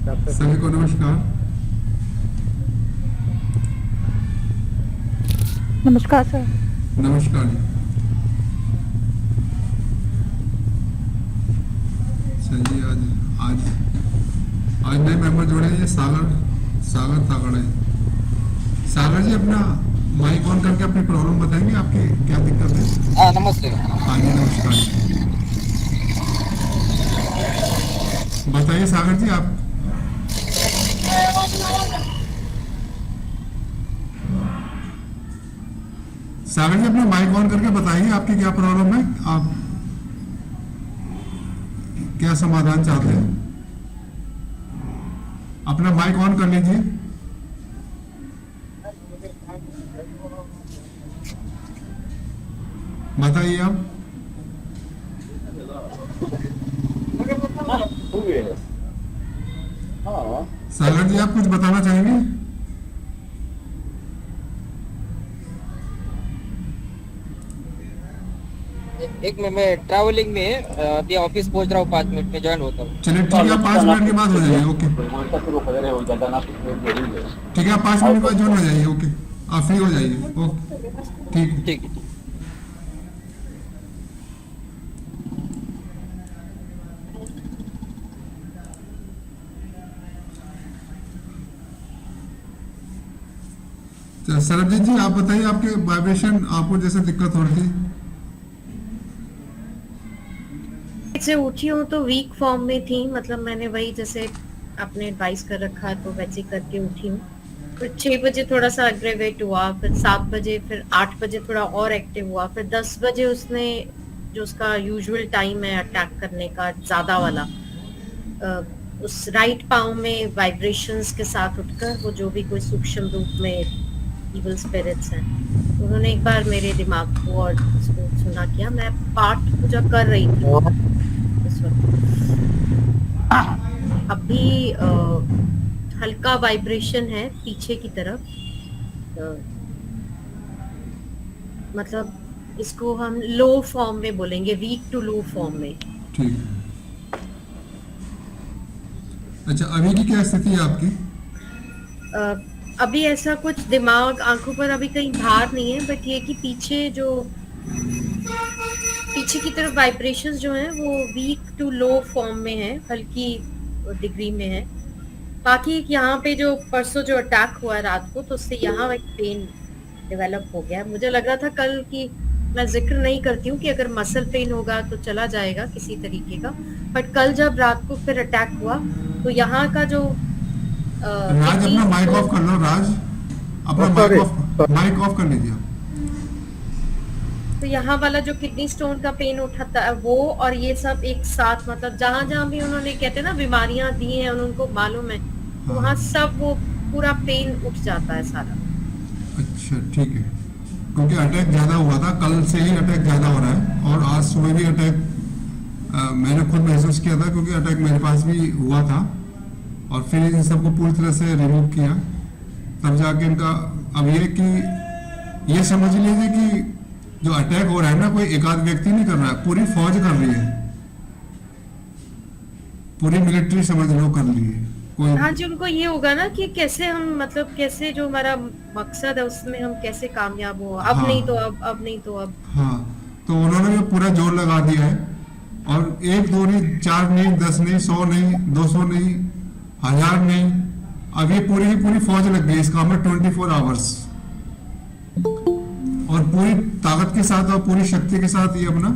सभी को नमस्कार। नमस्कार सर। नमस्कार जी। चलिए आज आज आज नए मेंबर जोड़े हैं, ये सागर सागर तागड़ है। सागर जी अपना माइक ऑन करके अपनी प्रॉब्लम बताएंगे, आपकी क्या दिक्कत है। हाँ नमस्ते। हाँ जी नमस्कार। बताइए सागर जी आप। सागर जी अपना माइक ऑन करके बताइए आपकी क्या प्रॉब्लम है, आप क्या समाधान चाहते हैं। अपना माइक ऑन कर लीजिए। बताइए आप। सागर जी आप कुछ बताना चाहेंगे। एक में मैं ट्रैवलिंग में अभी ऑफिस पहुंच रहा हूँ, 5 मिनट में ज्वाइन होता हूँ। चलिए ठीक है, 5 मिनट के बाद हो जाइए। ओके ठीक है, आप 5 मिनट के बाद ज्वाइन हो जाइए। ओके आप फ्री हो जाइए। ओके ठीक है। ठीक है। सरबजीत जी आप बताइए, आपके वाइब्रेशन आपको जैसे दिक्कत हो रही थी। से उठी हूँ तो वीक फॉर्म में थी, मतलब मैंने वही जैसे आपने एडवाइस कर रखा है तो वैसे करके उठी हूँ। फिर 6 बजे थोड़ा सा एग्रेवेट हुआ, फिर 7 बजे, फिर 8 बजे थोड़ा और एक्टिव हुआ, फिर 10 बजे उसने जो उसका यूजुअल टाइम है अटैक करने का ज्यादा वाला, उस राइट पाँव में वाइब्रेशंस के साथ उठकर वो जो भी कोई सूक्ष्म रूप में इवल स्पिरिट्स हैं, उन्होंने एक बार मेरे दिमाग को और उसको सुना किया। मैं पाठ पूजा कर रही थी इस वक्त। अभी हल्का वाइब्रेशन है पीछे की तरफ, मतलब इसको हम लो फॉर्म में बोलेंगे, वीक टू लो फॉर्म में। ठीक है। अच्छा अभी की क्या स्थिति है आपकी। अभी ऐसा कुछ दिमाग आंखों पर अभी कहीं भार नहीं है, बट ये कि पीछे की तरफ वाइब्रेशंस जो हैं वो वीक टू लो फॉर्म में है, हल्की डिग्री में है। बाकी यहाँ पे जो परसों जो अटैक हुआ रात को, तो उससे यहाँ एक पेन डेवलप हो गया। मुझे लग रहा था कल कि मैं जिक्र नहीं करती हूँ कि अगर मसल पेन होगा तो चला जाएगा किसी तरीके का, बट कल जब रात को फिर अटैक हुआ तो यहाँ का जो राज अपना माइक ऑफ कर लो। राज अपना माइक ऑफ कर लीजिए। तो यहाँ वाला जो किडनी स्टोन का पेन उठाता है वो, और ये सब एक साथ, मतलब जहाँ जहाँ भी उन्होंने कहते हैं ना बीमारियां दी हैं उनको मालूम है, तो वहाँ सब वो पूरा पेन उठ जाता है सारा। अच्छा ठीक है, क्योंकि अटैक ज़्यादा हुआ था, कल से ही अटैक ज़्यादा हो रहा है और आज सुबह भी अटैक मैंने खुद महसूस किया था, क्योंकि अटैक मेरे पास भी हुआ था और फिर इन सबको पूरी तरह से रिमूव किया, तब जाके इनका अब ये कि ये समझ लीजिए कि जो अटैक हो रहा है ना, कोई एकाध व्यक्ति नहीं कर रहा है, पूरी फौज कर रही है, पूरी मिलिट्री समझ लो कर रही है। हाँ जी, उनको ये होगा ना कि कैसे हम, मतलब कैसे जो हमारा मकसद है उसमें हम कैसे कामयाब हो, अब हाँ, नहीं तो अब नहीं तो अब। हाँ तो उन्होंने भी पूरा जोर लगा दिया है, और 1 2 नहीं, 4 नहीं, 10 नहीं, 100 नहीं, 200 नहीं, 1000 नहीं, अब ये पूरी की पूरी फौज लग गई इस काम में 24 आवर्स, और पूरी ताकत के साथ और पूरी शक्ति के साथ ये अपना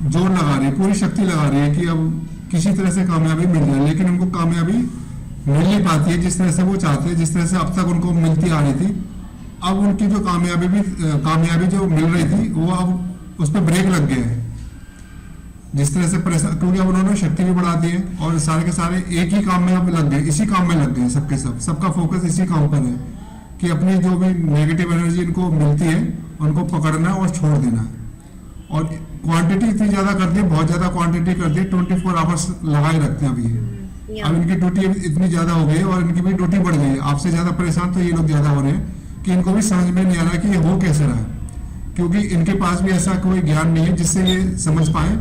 जोर लगा रही है, पूरी शक्ति लगा रही है कि अब किसी तरह से कामयाबी मिल जाए। लेकिन उनको कामयाबी मिल नहीं पाती है जिस तरह से वो चाहते हैं, जिस तरह से अब तक उनको मिलती आ रही थी। अब उनकी जो कामयाबी जो मिल रही थी वो अब उस पर ब्रेक लग गया है, जिस तरह से परेशान, क्योंकि अब उन्होंने शक्ति भी बढ़ा दी है और सारे के सारे एक ही काम में अब लग गए, इसी काम में लग गए सबके सबका फोकस इसी काम पर है कि अपनी जो भी नेगेटिव एनर्जी इनको मिलती है उनको पकड़ना और छोड़ देना। और क्वांटिटी इतनी ज़्यादा कर दी, बहुत ज़्यादा क्वांटिटी कर दी, 24 आवर्स लगाए रखते हैं अभी। अब इनकी ड्यूटी इतनी ज़्यादा हो गई है और इनकी भी ड्यूटी बढ़ गई है। आपसे ज़्यादा परेशान तो ये लोग ज़्यादा हो रहे हैं कि इनको भी समझ में नहीं आ रहा कि ये हो कैसे रहा है, क्योंकि इनके पास भी ऐसा कोई ज्ञान नहीं है जिससे ये समझ पाए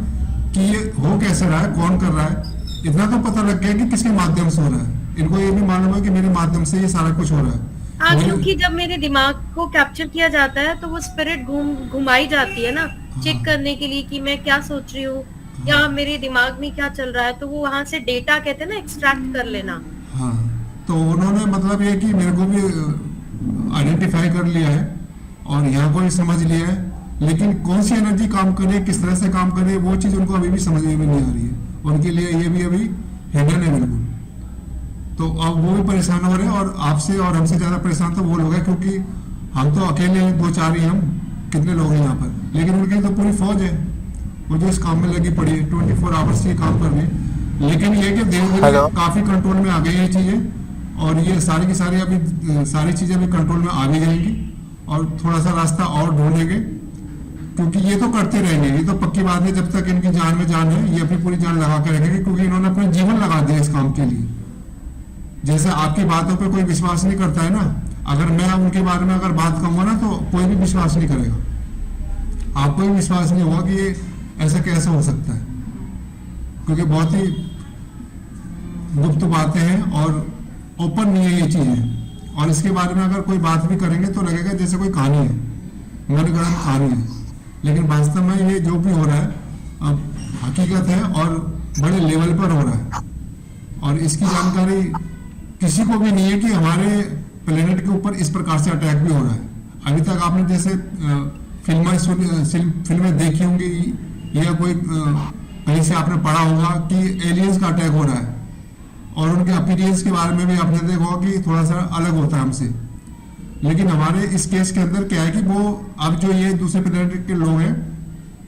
कि ये हो कैसे रहा है, कौन कर रहा है। इतना तो पता लग गया कि किसके माध्यम से हो रहा है, इनको ये भी मालूम है कि मेरे माध्यम से ये सारा कुछ हो रहा है। हाँ, वही- क्योंकि जब मेरे दिमाग को कैप्चर किया जाता है तो वो स्पिरिट घुमाई जाती है ना, चेक करने के लिए कि मैं क्या सोच रही हूँ या मेरे दिमाग में क्या चल रहा है, तो वो वहां से डेटा कहते हैं ना एक्सट्रैक्ट कर लेना। हाँ, तो उन्होंने मतलब ये कि मेरे को भी आइडेंटिफाई कर लिया है और यहाँ को भी समझ लिया है, लेकिन कौन सी एनर्जी काम करे, किस तरह से काम करे, वो चीज़ उनको अभी भी समझ में नहीं आ रही है। उनके लिए ये भी अभी हिडन है बिल्कुल। तो अब वो भी परेशान हो रहे हैं और आपसे और हमसे ज़्यादा परेशान तो वो लोग हैं, क्योंकि हम तो अकेले हैं, 2-4 ही हम, कितने लोग हैं यहाँ पर, लेकिन उनकी तो पूरी फौज है वो जो इस काम में लगी पड़ी है, 24 आवर्स ये काम कर रही है। लेकिन ये कि धीरे धीरे हेलो। काफ़ी कंट्रोल में आ गई ये चीज़ें, और ये सारी की सारी अभी सारी चीज़ें अभी कंट्रोल में आ भी जाएंगी और थोड़ा सा रास्ता और ढूंढेंगे, क्योंकि ये तो करते रहेंगे, ये तो पक्की बात है। जब तक इनकी जान में जान है, ये अपनी पूरी जान लगा के रखेंगे, क्योंकि इन्होंने अपना जीवन लगा दिया इस काम के लिए। जैसे आपकी बातों पे कोई विश्वास नहीं करता है ना, अगर मैं उनके बारे में अगर बात कहूँगा ना, तो कोई भी विश्वास नहीं करेगा, आपको भी विश्वास नहीं होगा कि ये ऐसा कैसे हो सकता है, क्योंकि बहुत ही गुप्त बातें हैं और ओपन नहीं है ये चीज़ें। और इसके बारे में अगर कोई बात भी करेंगे तो लगेगा जैसे कोई कहानी है, मनगढ़ंत कहानी है, लेकिन वास्तव में ये जो भी हो रहा है अब हकीकत है और बड़े लेवल पर हो रहा है। और इसकी जानकारी किसी को भी नहीं है कि हमारे प्लेनेट के ऊपर इस प्रकार से अटैक भी हो रहा है। अभी तक आपने जैसे फिल्में देखी होंगी या कोई कहीं से आपने पढ़ा होगा कि एलियंस का अटैक हो रहा है, और उनके अपीयरेंस के बारे में भी आपने देखा होगा कि थोड़ा सा अलग होता है हमसे। लेकिन हमारे इस केस के अंदर क्या है कि वो अब जो ये दूसरे प्लेनेट के लोग हैं,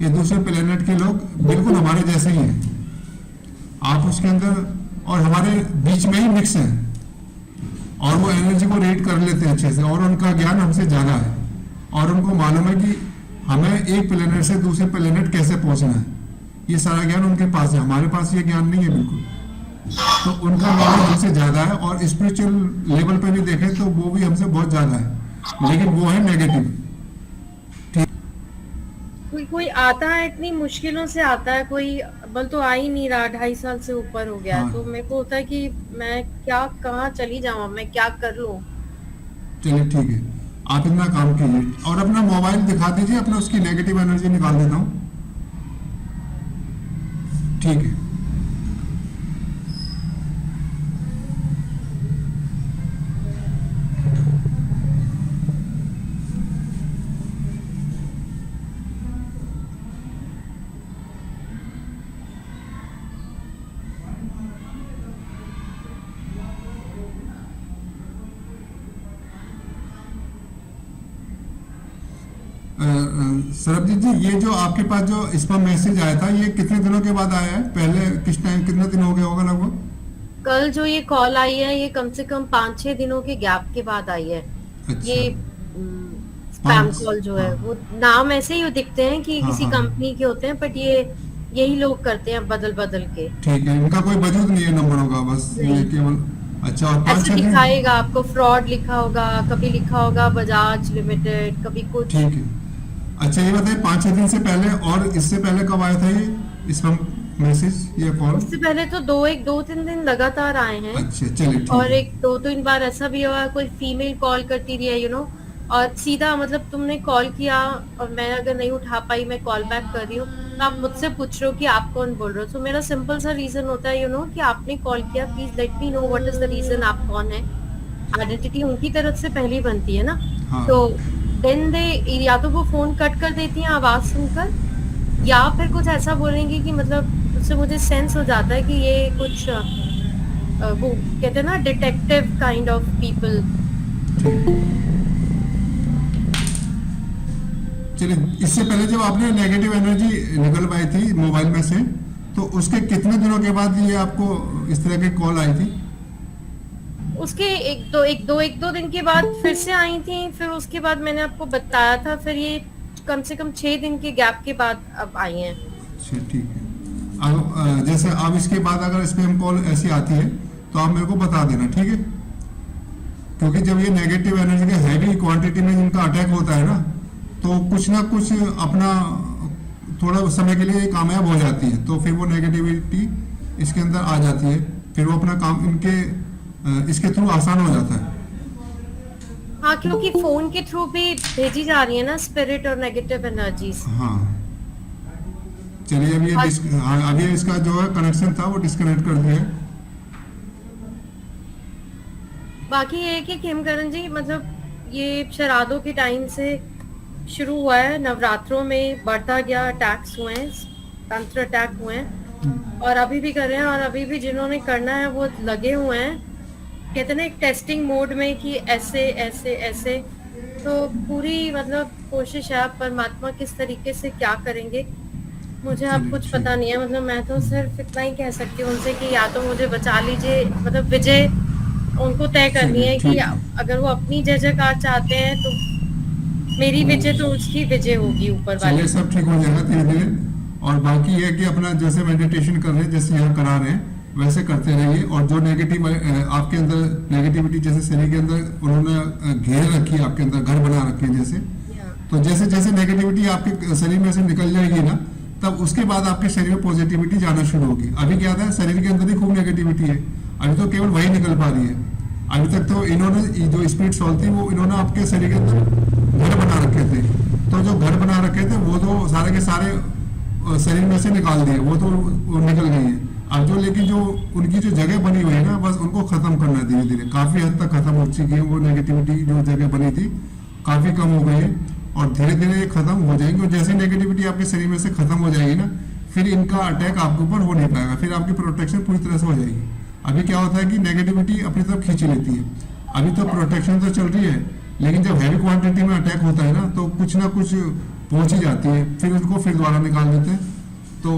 ये दूसरे प्लेनेट के लोग बिल्कुल हमारे जैसे ही हैं, आप उसके अंदर और हमारे बीच में ही मिक्स हैं, और वो एनर्जी को रीड कर लेते हैं अच्छे से, और उनका ज्ञान हमसे ज़्यादा है, और उनको मालूम है कि हमें एक प्लेनेट से दूसरे प्लेनेट कैसे पहुंचना है। ये सारा ज्ञान उनके पास है, हमारे पास ये ज्ञान नहीं है बिल्कुल। तो उनका नॉलेज हमसे ज़्यादा है, और स्पिरिचुअल लेवल पे भी देखें तो वो भी हमसे बहुत ज़्यादा है, लेकिन वो है नेगेटिव। कोई कोई आता है, इतनी मुश्किलों से आता है, कोई बल तो आ ही नहीं रहा, 2.5 साल से ऊपर हो गया है। हाँ। तो मेरे को होता है कि मैं क्या कहाँ चली जाऊँ, मैं क्या कर लूँ। चलिए ठीक है, आप इतना काम कीजिए और अपना मोबाइल दिखा दीजिए, अपना उसकी नेगेटिव एनर्जी निकाल देता हूँ। ठीक है, सरबजीत जी, ये जो आपके पास जो स्पैम मैसेज आया था, ये कितने दिनों के बाद आया है? पहले किस टाइम, कितना दिन हो गया होगा लगभग? कल जो ये कॉल आई है, ये कम से कम 5-6 दिनों के गैप के बाद आई है। अच्छा। ये स्पैम 5 कॉल जो है, हाँ। वो नाम ऐसे ही दिखते हैं कि हाँ, किसी हाँ। कंपनी के होते हैं, बट ये यही लोग करते हैं बदल बदल के। ठीक है, इनका कोई वजूद नहीं है नंबरों का, बस ये नहीं। केवल। अच्छा, और 5-6 ऐसे दिन? दिखाएगा आपको, फ्रॉड लिखा होगा, कभी लिखा होगा बजाज लिमिटेड, कभी कुछ। ठीक है। अच्छा, ये बताइए 5-6 दिन से पहले और इससे पहले कब आया था ये स्पैम मैसेज या कॉल? उससे पहले तो 2-3 दिन लगातार आए हैं। अच्छा, चलिए ठीक और है। एक 2-3 बार ऐसा भी हुआ, कोई फीमेल कॉल करती रही है, और सीधा मतलब तुमने कॉल किया और मैं अगर नहीं उठा पाई, मैं कॉल बैक कर रही हूँ, तो आप मुझसे पूछ रहे हो कि आप कौन बोल रहे हो। तो मेरा सिंपल सा रीजन होता है कि आपने कॉल किया, please let me know what is the reason, आप कौन है। आइडेंटिटी उनकी तरफ से पहले ही बनती है ना। हाँ। तो देन दे या तो वो फोन कट कर देती हैं आवाज सुनकर, या फिर कुछ ऐसा बोलेंगे कि मतलब उससे मुझे सेंस हो जाता है कि ये कुछ वो कहते हैं ना, डिटेक्टिव काइंड ऑफ पीपल। चलिए, इससे पहले जब आपने नेगेटिव एनर्जी निकलवाई थी मोबाइल में से, तो उसके कितने दिनों के बाद ये आपको इस तरह की कॉल आई थी? उसके एक दो दिन के बाद फिर से आई थी। फिर उसके बाद मैंने आपको बताया था, फिर ये कम से कम 6 दिन के गैप के बाद अब आई हैं। अच्छा, ठीक है। अब जैसे अब इसके बाद अगर स्पैम कॉल ऐसी आती है तो आप मेरे को बता देना, ठीक है? क्योंकि जब ये नेगेटिव एनर्जी के हैवी क्वांटिटी में इनका अटैक होता है ना, तो कुछ ना कुछ अपना थोड़ा समय के लिए कामयाब हो जाती है, तो फिर वो नेगेटिविटी इसके अंदर आ जाती है, फिर वो अपना काम इनके इसके थ्रू आसान हो जाता है। हाँ, क्योंकि फोन के थ्रू भी भेजी जा रही है ना स्पिरिट और नेगेटिव एनर्जीज। हाँ चलिए, अभी इसका जो है कनेक्शन था वो डिस्कनेक्ट कर दिया है। बाकी ये है कि खेमकरण जी, मतलब ये शराधों के टाइम से शुरू हुआ है, नवरात्रों में बढ़ता गया, अटैक्स हुए हैं, तंत्र अटैक हुए हैं और अभी भी कर रहे हैं, और अभी भी जिन्होंने करना है वो लगे हुए हैं, कहते हैं ना एक टेस्टिंग मोड में कि ऐसे ऐसे ऐसे। तो पूरी मतलब कोशिश है, आप परमात्मा किस तरीके से क्या करेंगे मुझे अब कुछ पता नहीं है। मतलब मैं तो सिर्फ इतना ही कह सकती हूँ उनसे कि या तो मुझे बचा लीजिए, मतलब विजय उनको तय करनी है कि अगर वो अपनी जय जयकार चाहते हैं तो मेरी विजय तो उसकी विजय होगी ऊपर वाले। चलिए सब ठीक हो जाएगा धीरे धीरे। और बाकी ये है कि अपना जैसे मेडिटेशन कर रहे हैं, जैसे यहाँ करा रहे हैं वैसे करते रहिए। और जो नेगेटिव आपके अंदर नेगेटिविटी जैसे शरीर के अंदर उन्होंने घेर रखी है, आपके अंदर घर बना रखे हैं जैसे, तो जैसे जैसे नेगेटिविटी आपके शरीर में से निकल जाएगी ना, तब उसके बाद आपके शरीर में पॉजिटिविटी जाना शुरू होगी। अभी क्या था, शरीर के अंदर ही खूब नेगेटिविटी है, अभी तो केवल वही निकल पा रही है। अभी तक तो इन्होंने जो स्पिरिट सॉल थी वो इन्होंने आपके शरीर के अंदर घर बना रखे थे, तो जो घर बना रखे थे वो तो सारे के सारे शरीर में से निकाल दिए, वो तो वो निकल गई है। अब जो लेकिन जो उनकी जो जगह बनी हुई है ना, बस उनको खत्म करना है धीरे धीरे। काफी हद तक खत्म हो चुकी है वो नेगेटिविटी, जो जगह बनी थी काफी कम हो गई है और धीरे धीरे खत्म हो जाएगी। और जैसे नेगेटिविटी आपके शरीर में से खत्म हो जाएगी ना, फिर इनका अटैक आपके ऊपर हो नहीं पाएगा, फिर आपकी प्रोटेक्शन पूरी तरह से हो जाएगी। अभी क्या होता है कि नेगेटिविटी अपनी तरफ खींच लेती है। अभी तो प्रोटेक्शन तो चल रही है, लेकिन जब हैवी क्वांटिटी में अटैक होता है ना, तो कुछ ना कुछ पहुंच ही जाती है, फिर उनको फिर दोबारा निकाल देते हैं। तो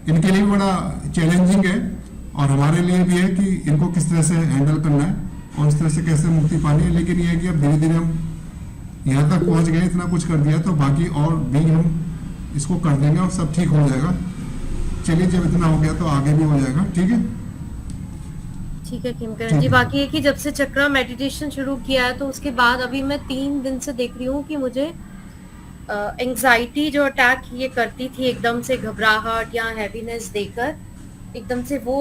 इनके लिए भी बड़ा चैलेंजिंग है और हमारे लिए भी है कि इनको किस तरह से हैंडल करना है और इस तरह से कैसे मुक्ति पानी है। लेकिन यह है कि अब धीरे धीरे हम यहाँ तक पहुंच गए, इतना कुछ कर दिया, तो बाकी और भी हम इसको कर देंगे और सब ठीक हो जाएगा। चलिए, जब इतना हो गया तो आगे भी हो जाएगा। ठीक है, ठीक है किमकरण जी। बाकी है कि जब से चक्रा मेडिटेशन शुरू किया है, तो उसके बाद अभी मैं 3 दिन से देख रही हूँ कि मुझे एंजाइटी जो अटैक ये करती थी, एकदम से घबराहट या हैवीनेस देकर, एकदम से वो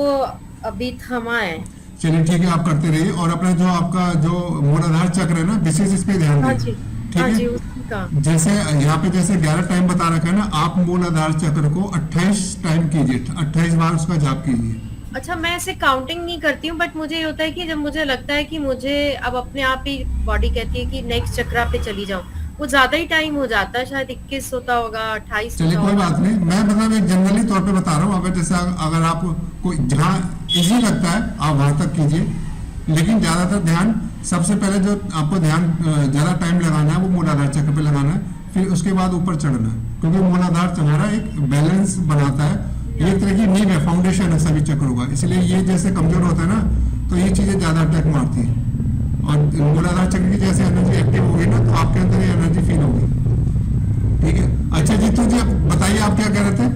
अभी थमा है। चलिए ठीक है, आप करते रहिए। और अपना जो आपका जो मूलाधार चक्र है ना, विशेष इस पे ध्यान दें। ठीक है, जैसे यहाँ पे जैसे 11 टाइम बता रखा है ना, आप मूलाधार चक्र को 28 टाइम कीजिए, 28 बार उसका जाप कीजिए। अच्छा, मैं ऐसे काउंटिंग नहीं करती हूँ, बट मुझे ये होता है कि जब मुझे लगता है कि मुझे अब अपने आप ही बॉडी कहती है कि नेक्स्ट चक्रा पे चली जाऊं, वो ज्यादा ही टाइम हो जाता है, शायद 21 होता होगा, 28। चलिए कोई बात नहीं, मैं मतलब एक जनरली तौर पे बता रहा हूँ। अगर जैसे अगर आप कोई जहाँ इजी लगता है आप वहां तक कीजिए, लेकिन ज्यादातर ध्यान सबसे पहले जो आपको ध्यान ज्यादा टाइम लगाना है वो मूलाधार चक्र पे लगाना है, फिर उसके बाद ऊपर चढ़ना है, क्योंकि मूलाधार हमारा एक बैलेंस बनाता है, एक तरह की नींव है, फाउंडेशन है सभी चक्रों का। इसलिए ये जैसे कमजोर होता है ना, तो ये चीजें ज्यादा अटैक मारती है। और मूलाधार चक्र की जैसे एनर्जी एक्टिव होगी ना, तो आपके अंदर ये एनर्जी फील होगी। ठीक है, अच्छा जी, तो जी बताइए आप क्या कह रहे थे?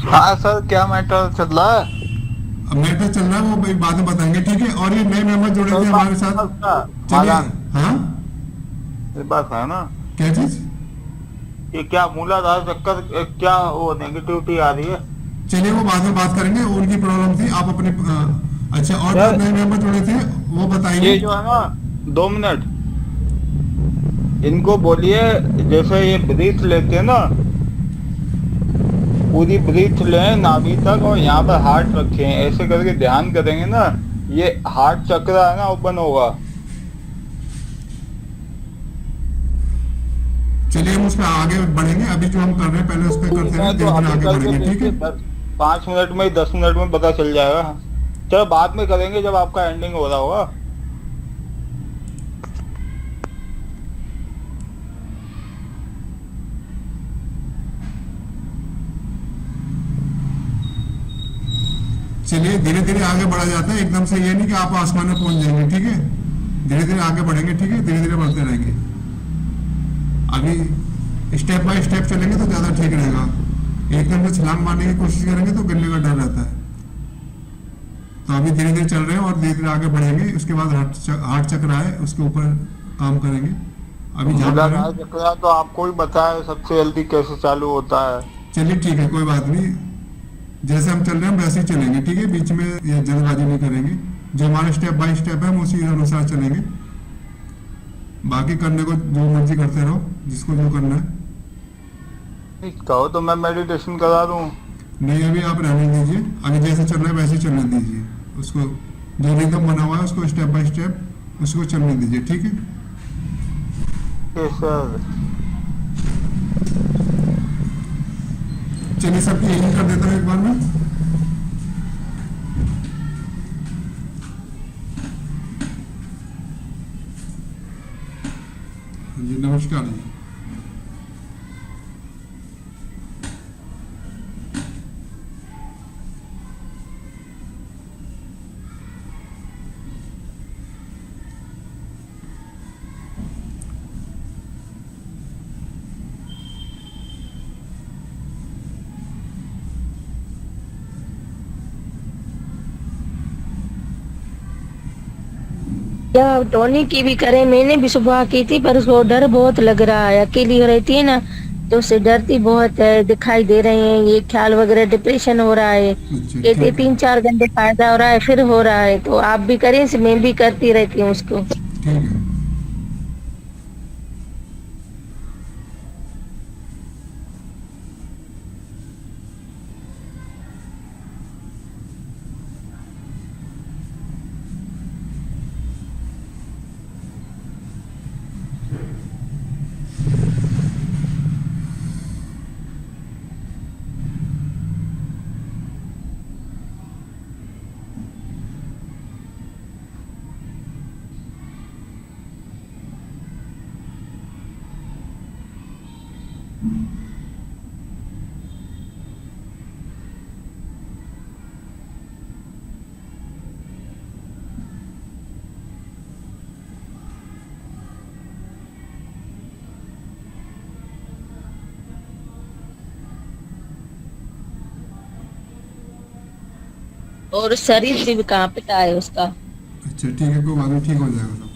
हाँ सर, क्या मैटर चल रहा है? मैटर चल रहा है, वो बाद में बताएंगे। ठीक है, और ये नए मेंबर जुड़े थे हमारे साथ। चलिए, हाँ बात है ना, क्या चीज? ये क्या मूलाधार चक्कर, क्या वो नेगेटिविटी आ रही है? चलिए वो बाद में बात करेंगे, उनकी प्रॉब्लम थी, आप अपने अच्छा। और जो नए मेंबर जुड़े थे वो बताइए। ये जो है ना, 2 मिनट इनको बोलिए, जैसे ये ब्रीथ लेते हैं ना, पूरी ब्रीथ लें नाभि तक और यहाँ पर हार्ट रखें, ऐसे करके ध्यान करेंगे ना, ये हार्ट चक्र है ना ओपन होगा। चलिए हम उस पर आगे बढ़ेंगे, अभी जो हम कर रहे हैं पहले उस पर करते हैं, तो आगे बढ़ेंगे। ठीक है, 5 मिनट में 10 मिनट में पता चल जाएगा। चलो बाद में करेंगे जब आपका एंडिंग हो रहा होगा। चलिए धीरे धीरे आगे बढ़ा जाता है, एकदम से ये नहीं कि आप आसमान में पहुंच जाएंगे। ठीक है, धीरे धीरे आगे बढ़ेंगे। ठीक है, धीरे धीरे बढ़ते रहेंगे। अभी स्टेप बाय स्टेप चलेंगे तो ज्यादा ठीक रहेगा। एकदम से छलांग मारने की कोशिश करेंगे तो गिरने का डर रहता है। तो अभी धीरे धीरे चल रहे हैं और धीरे धीरे आगे बढ़ेंगे। उसके बाद हार्ट चक्र है, उसके ऊपर काम करेंगे। अभी चक्र तो आपको ही बताया सबसे जल्दी कैसे चालू होता है। चलिए ठीक है, कोई बात नहीं। जैसे हम चल रहे हैं वैसे ही चलेंगे, ठीक है, बीच में ये जल्दबाजी नहीं करेंगे, जो हमारा स्टेप बाय स्टेप है हम उसी अनुसार चलेंगे। बाकी करने को जो मर्जी करते रहो, जिसको जो करना है। कहो तो मैं मेडिटेशन करा दूं। नहीं अभी आप रहने दीजिए, आगे जैसे चल रहा है वैसे ही चलने दीजिए उसको, जो रिदम बना हुआ है उसको स्टेप बाय स्टेप उसको चलने दीजिए, ठीक है। सर चलिए सबकी हीलिंग कर देता हूँ एक बार में। जी नमस्कार जी। या टोनी की भी करें, मैंने भी सुबह की थी पर उसको डर बहुत लग रहा है, अकेली रहती है ना तो उससे डरती बहुत है, दिखाई दे रहे हैं ये ख्याल वगैरह, डिप्रेशन हो रहा है, अच्छा कहते ठीक 3-4 घंटे फायदा हो रहा है फिर हो रहा है, तो आप भी करें, मैं भी करती रहती हूँ उसको। ठीक है। और शरीर भी कांपता है उसका। अच्छा ठीक है, कोई बात नहीं, ठीक हो जाएगा सब।